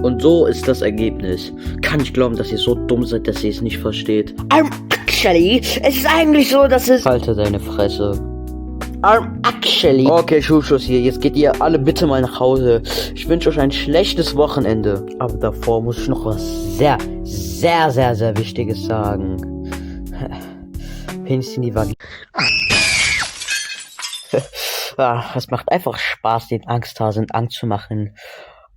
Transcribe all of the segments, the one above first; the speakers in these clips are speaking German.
Und so ist das Ergebnis. Kann ich glauben, dass ihr so dumm seid, dass ihr es nicht versteht. Actually, es ist eigentlich so, dass es... Halte deine Fresse. Actually... Okay, Schulschluss hier. Jetzt geht ihr alle bitte mal nach Hause. Ich wünsche euch ein schlechtes Wochenende. Aber davor muss ich noch was sehr Wichtiges sagen. Penis in die Vagina. Es macht einfach Spaß, den Angsthasen Angst zu machen.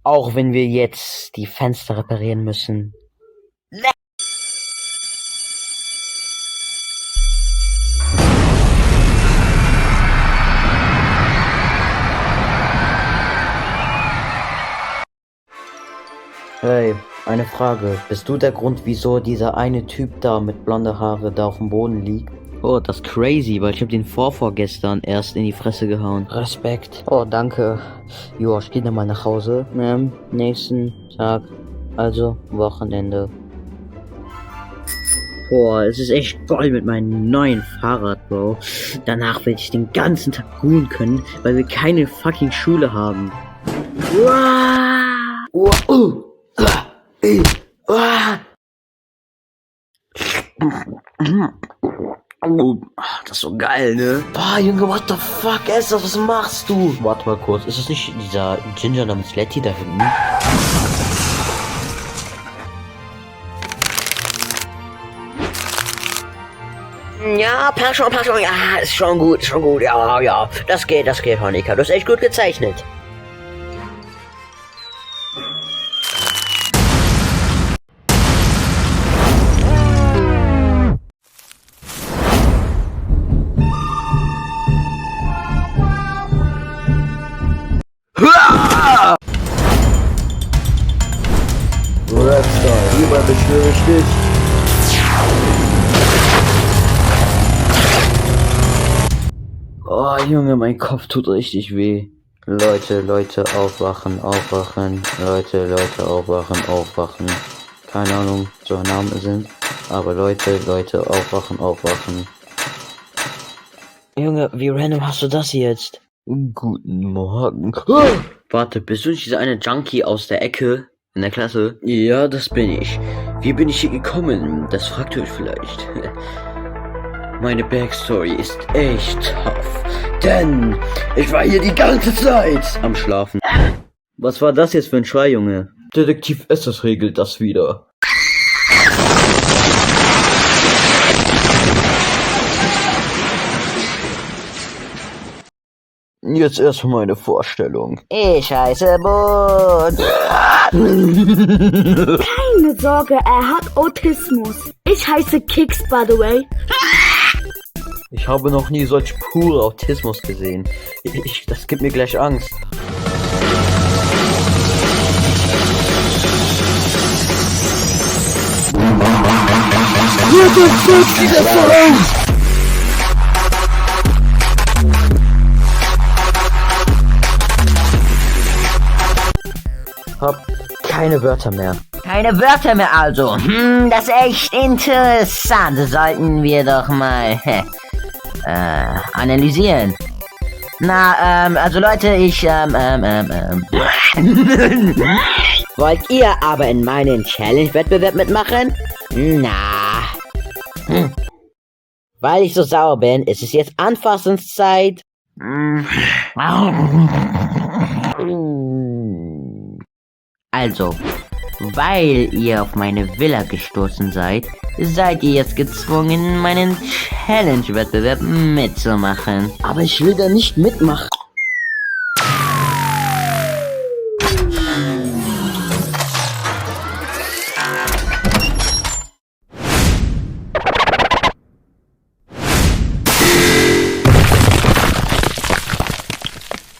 Auch wenn wir jetzt die Fenster reparieren müssen. Hey, eine Frage. Bist du der Grund, wieso dieser eine Typ da mit blonder Haare da auf dem Boden liegt? Oh, das ist crazy, weil ich hab den vorgestern erst in die Fresse gehauen. Respekt. Oh, danke. Joa, ich geh dann mal nach Hause. Nächsten Tag. Also, Wochenende. Boah, es ist echt toll mit meinem neuen Fahrrad, Bro. Danach werde ich den ganzen Tag ruhen können, weil wir keine fucking Schule haben. Oh, das ist so geil, ne? Boah, Junge, what the fuck, Esther, was machst du? Warte mal kurz, ist das nicht dieser Ginger namens Letty da hinten? Ja, passt schon, ja, ist schon gut, ja, das geht, Honika, du hast echt gut gezeichnet. Rapstar, lieber beschwöre ich dich. Oh Junge, mein Kopf tut richtig weh. Leute, aufwachen. Leute, aufwachen. Keine Ahnung, so Namen sind. Aber Leute, aufwachen. Junge, wie random hast du das jetzt? Guten Morgen. Oh! Warte, bist du nicht dieser eine Junkie aus der Ecke in der Klasse? Ja, das bin ich. Wie bin ich hier gekommen? Das fragt ihr euch vielleicht. Meine Backstory ist echt tough. Denn ich war hier die ganze Zeit am Schlafen. Was war das jetzt für ein Schrei, Junge? Detektiv Estes regelt das wieder. Jetzt erstmal meine Vorstellung. Ich heiße Boot. Keine Sorge, er hat Autismus. Ich heiße Kicks, by the way. Ich habe noch nie solch pure Autismus gesehen. Das gibt mir gleich Angst. Hab keine Wörter mehr. Keine Wörter mehr also. Das ist echt interessant. Sollten wir doch mal analysieren. Na, also Leute, Wollt ihr aber in meinen Challenge-Wettbewerb mitmachen? Na. Weil ich so sauer bin, ist es jetzt Anfassungszeit. Also, weil ihr auf meine Villa gestoßen seid, seid ihr jetzt gezwungen, meinen Challenge-Wettbewerb mitzumachen. Aber ich will da nicht mitmachen.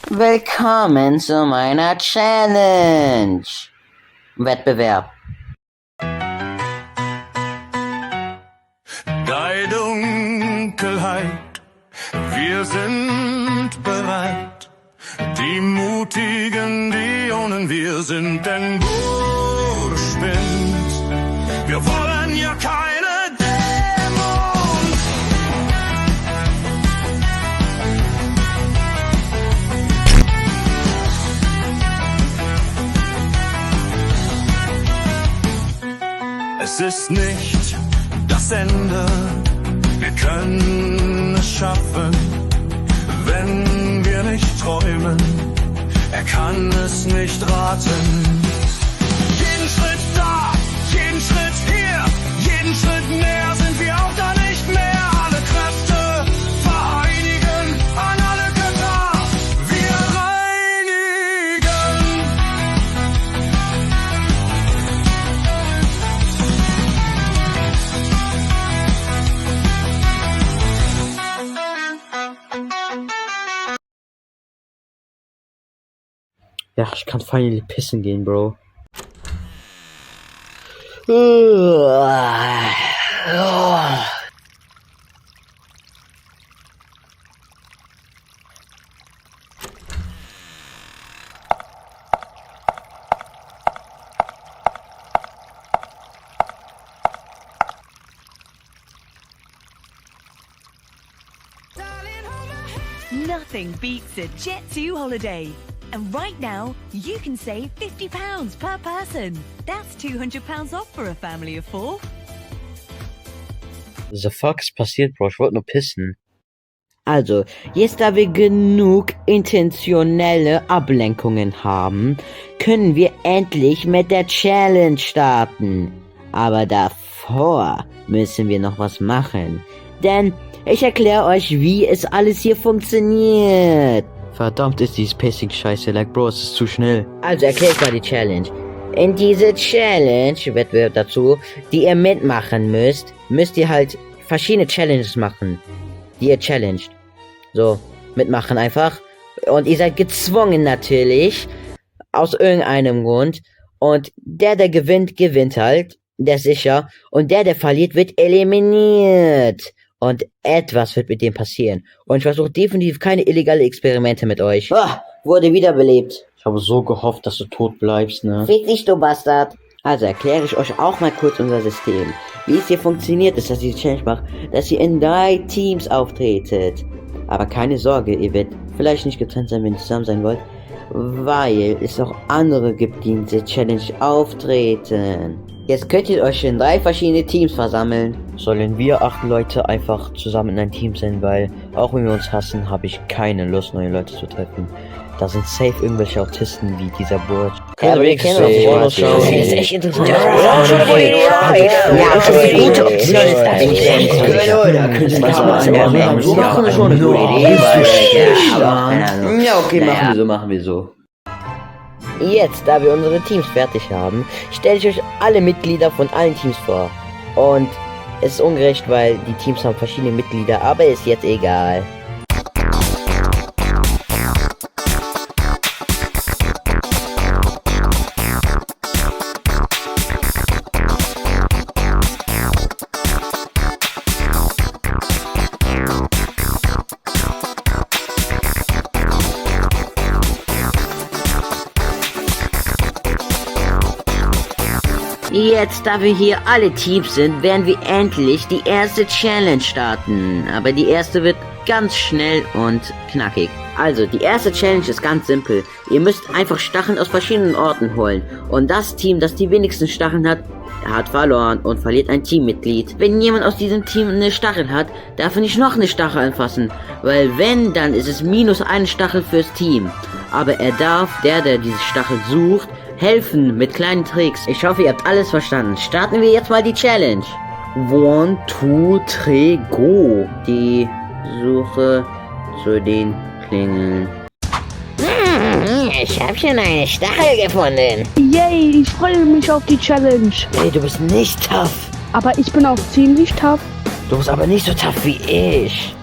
Willkommen zu meiner Challenge. Wettbewerb. Die Dunkelheit, wir sind bereit. Die mutigen Dionen, wir sind ein Burschwind. Wir wollen ja keine Dämonen. Es ist nicht das Ende, wir können es schaffen, wenn wir nicht träumen. Er kann es nicht raten. Jeden Schritt da, jeden Schritt hier, jeden Schritt näher sind wir auch da nicht mehr. Alle Kräfte vereinigen, an alle Götter, wir reinigen. Ja, ich kann finally pissen gehen, Bro. Nothing beats a Jet2 holiday. And right now, you can save £50 per person. That's £200 off for a family of 4. The fuck ist passiert, Bro? Ich wollte nur pissen. Also, jetzt da wir genug intentionelle Ablenkungen haben, können wir endlich mit der Challenge starten. Aber davor müssen wir noch was machen. Denn ich erkläre euch, wie es alles hier funktioniert. Verdammt ist dieses Pacing scheiße, like Bro, es ist zu schnell. Also erkläre ich mal die Challenge. In diese Challenge, dazu, die ihr mitmachen müsst ihr halt verschiedene Challenges machen, die ihr challenged. So, mitmachen einfach. Und ihr seid gezwungen natürlich, aus irgendeinem Grund. Und der gewinnt, gewinnt halt, der ist sicher. Und der verliert, wird eliminiert. Und etwas wird mit dem passieren. Und ich versuche definitiv keine illegale Experimente mit euch. Wurde wiederbelebt. Ich habe so gehofft, dass du tot bleibst, ne? Fick dich, du Bastard. Also erkläre ich euch auch mal kurz unser System. Wie es hier funktioniert, ist, dass ich die Challenge mache, dass ihr in 3 Teams auftretet. Aber keine Sorge, ihr werdet vielleicht nicht getrennt sein, wenn ihr zusammen sein wollt, weil es auch andere gibt, die in dieser Challenge auftreten. Jetzt könnt ihr euch in 3 verschiedene Teams versammeln. Sollen wir 8 Leute einfach zusammen in ein Team sein, weil auch wenn wir uns hassen, habe ich keine Lust, neue Leute zu treffen. Da sind safe irgendwelche Autisten wie dieser Burj. Ja, wir kennen uns Porno nicht. schauen. Das ist echt interessant. Ja, okay, machen wir so. Jetzt, da wir unsere Teams fertig haben, stelle ich euch alle Mitglieder von allen Teams vor. Und es ist ungerecht, weil die Teams haben verschiedene Mitglieder, aber ist jetzt egal. Jetzt, da wir hier alle Teams sind, werden wir endlich die erste Challenge starten. Aber die erste wird ganz schnell und knackig. Also, die erste Challenge ist ganz simpel. Ihr müsst einfach Stacheln aus verschiedenen Orten holen. Und das Team, das die wenigsten Stacheln hat, hat verloren und verliert ein Teammitglied. Wenn jemand aus diesem Team eine Stachel hat, darf er nicht noch eine Stachel anfassen. Weil wenn, dann ist es -1 Stachel fürs Team. Aber er darf, der diese Stachel sucht, helfen mit kleinen Tricks. Ich hoffe, ihr habt alles verstanden. Starten wir jetzt mal die Challenge. 1, 2, 3, go. Die Suche zu den Klingeln. Ich habe schon eine Stachel gefunden. Yay, ich freue mich auf die Challenge. Ey, du bist nicht tough. Aber ich bin auch ziemlich tough. Du bist aber nicht so tough wie ich.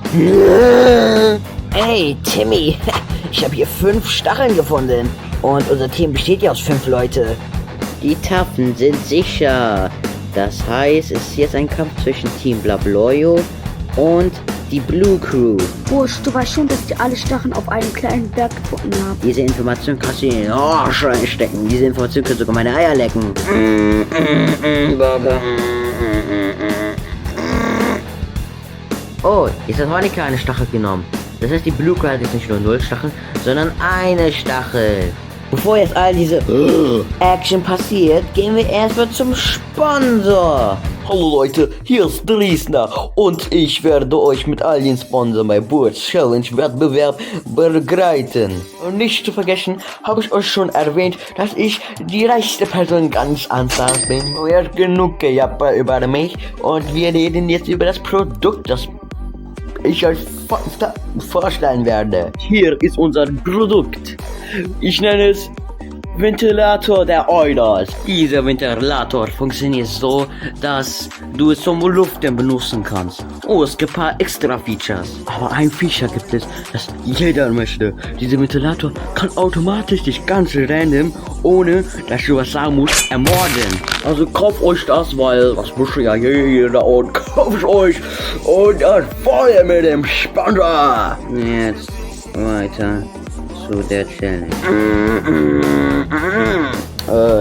Ey, Timmy, ich habe hier 5 Stacheln gefunden. Und unser Team besteht ja aus 5 Leute. Die Taffen sind sicher. Das heißt, es ist jetzt ein Kampf zwischen Team Blabloyo und die Blue Crew. Bursch, du weißt schon, dass ich alle Stacheln auf einem kleinen Berg gefunden habe. Diese Information kannst du in den Arsch reinstecken. Diese Information kannst du sogar meine Eier lecken. Burger. Oh, jetzt hat Monika eine Stachel genommen. Das heißt, die Blue Crew hat jetzt nicht nur 0 Stacheln, sondern eine Stachel. Bevor jetzt all diese Action passiert, gehen wir erstmal zum Sponsor. Hallo Leute, hier ist Driesner und ich werde euch mit all den Sponsoren bei Burj Challenge Wettbewerb begleiten. Und nicht zu vergessen, habe ich euch schon erwähnt, dass ich die reichste Person ganz Anfangs bin. Ihr habt genug gejappert über mich und wir reden jetzt über das Produkt, das ich euch vorstellen werde. Hier ist unser Produkt. Ich nenne es Ventilator der Oilers. Dieser Ventilator funktioniert so, dass du es zum Luften benutzen kannst. Oh, es gibt ein paar extra Features. Aber ein Feature gibt es, das jeder möchte. Dieser Ventilator kann automatisch dich ganz random, ohne dass du was sagen musst, ermorden. Also kauft euch das, weil das muss ja jeder und kauft euch und das Feuer mit dem Sponsor. Jetzt weiter zu der Challenge.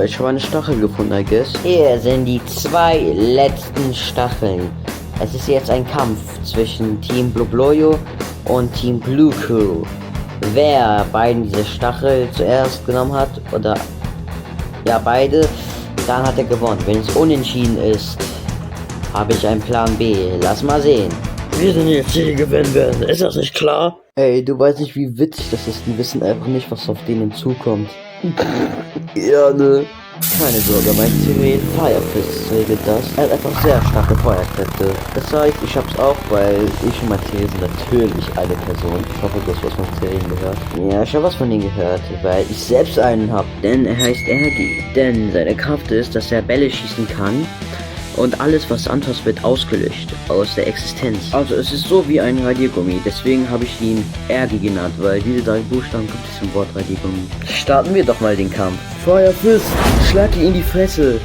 Ich habe eine Stachel gefunden, I guess. Hier sind die 2 letzten Stacheln. Es ist jetzt ein Kampf zwischen Team Blubloyo und Team Blue Crew. Wer beiden diese Stachel zuerst genommen hat, oder ja beide, dann hat er gewonnen. Wenn es unentschieden ist, habe ich einen Plan B. Lass mal sehen. Wir sind jetzt hier gewinnen werden, ist das nicht klar? Ey, du weißt nicht, wie witzig das ist. Die wissen einfach nicht, was auf denen zukommt. Ja, ne? Keine Sorge, mein Teammate Firefist regelt das. Er hat einfach sehr starke Feuerkräfte. Das heißt, ich hab's auch, weil ich und mein Team sind natürlich eine Person. Ich hoffe, du hast was von Serien gehört. Ja, ich hab was von ihm gehört, weil ich selbst einen hab. Denn er heißt Ergi. Denn seine Kraft ist, dass er Bälle schießen kann. Und alles, was anfasst, wird ausgelöscht aus der Existenz. Also es ist so wie ein Radiergummi, deswegen habe ich ihn Ergi genannt, weil diese 3 Buchstaben gibt es im Wort Radiergummi. Starten wir doch mal den Kampf. Feuerfist, schlag ihn in die Fresse.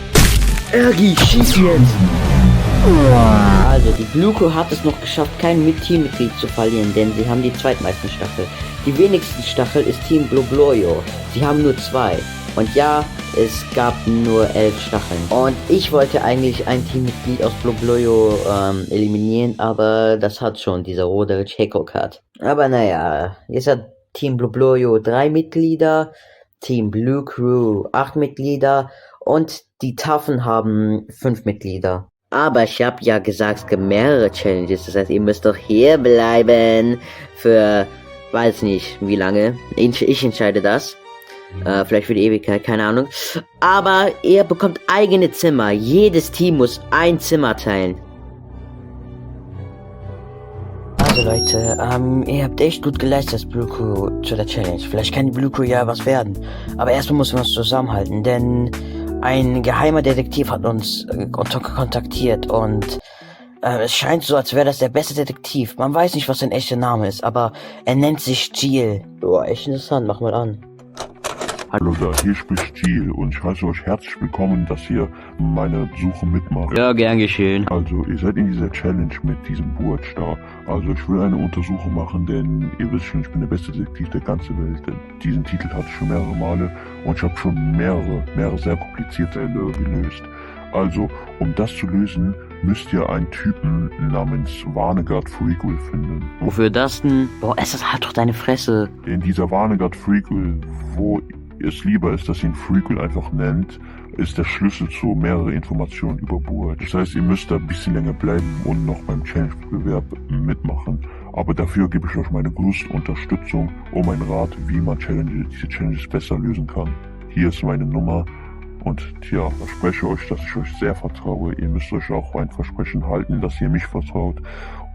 Ergi, schieß jetzt! Also, die Blue Crew hat es noch geschafft, kein Teammitglied zu verlieren, denn sie haben die zweitmeisten Stachel. Die wenigsten Stachel ist Team Blubloyo. Sie haben nur 2. Und ja, es gab nur 11 Stacheln. Und ich wollte eigentlich ein Teammitglied aus Blubloyo eliminieren, aber das hat schon dieser Roderick Hekok. Aber naja, jetzt hat Team Blubloyo 3 Mitglieder, Team Blue Crew 8 Mitglieder und die Taffen haben 5 Mitglieder. Aber ich habe ja gesagt, es gibt mehrere Challenges, das heißt, ihr müsst doch hier bleiben für, weiß nicht, wie lange. Ich entscheide das. Vielleicht für die Ewigkeit, keine Ahnung. Aber ihr bekommt eigene Zimmer. Jedes Team muss ein Zimmer teilen. Also Leute, ihr habt echt gut geleistet, das Blue Crew zu der Challenge. Vielleicht kann die Blue Crew ja was werden. Aber erstmal müssen wir uns zusammenhalten, denn ein geheimer Detektiv hat uns kontaktiert und es scheint so, als wäre das der beste Detektiv. Man weiß nicht, was sein echter Name ist, aber er nennt sich Jill. Boah, echt interessant, mach mal an. Hallo da, hier spricht Jill und ich heiße euch herzlich willkommen, dass ihr meine Suche mitmacht. Ja, gern geschehen. Also, ihr seid in dieser Challenge mit diesem Burj da. Also, ich will eine Untersuchung machen, denn ihr wisst schon, ich bin der beste Detektiv der ganzen Welt. Denn diesen Titel hatte ich schon mehrere Male und ich habe schon mehrere sehr komplizierte Fälle gelöst. Also, um das zu lösen, müsst ihr einen Typen namens Vannegut Frequel finden. Wofür das denn? Boah, es ist halt doch deine Fresse. In dieser Vannegut Frequel, wo es lieber ist, dass ihr ihn Frequel einfach nennt, ist der Schlüssel zu mehreren Informationen über Burj. Das heißt, ihr müsst da ein bisschen länger bleiben und noch beim Challenge-Bewerb mitmachen. Aber dafür gebe ich euch meine größte Unterstützung und meinen Rat, wie man diese Challenges besser lösen kann. Hier ist meine Nummer und tja, ich verspreche euch, dass ich euch sehr vertraue. Ihr müsst euch auch ein Versprechen halten, dass ihr mich vertraut.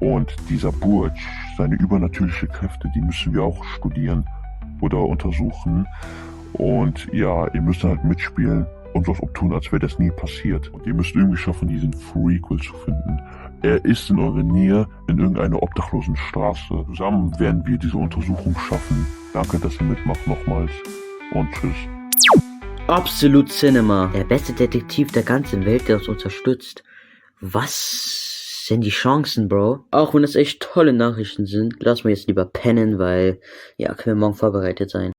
Und dieser Burj, seine übernatürlichen Kräfte, die müssen wir auch studieren oder untersuchen. Und ja, ihr müsst halt mitspielen und so tun, als wäre das nie passiert. Und ihr müsst irgendwie schaffen, diesen Frequel zu finden. Er ist in eurer Nähe in irgendeiner obdachlosen Straße. Zusammen werden wir diese Untersuchung schaffen. Danke, dass ihr mitmacht nochmals. Und tschüss. Absolut Cinema. Der beste Detektiv der ganzen Welt, der uns unterstützt. Was sind die Chancen, Bro? Auch wenn das echt tolle Nachrichten sind, lassen wir jetzt lieber pennen, weil, ja, können wir morgen vorbereitet sein.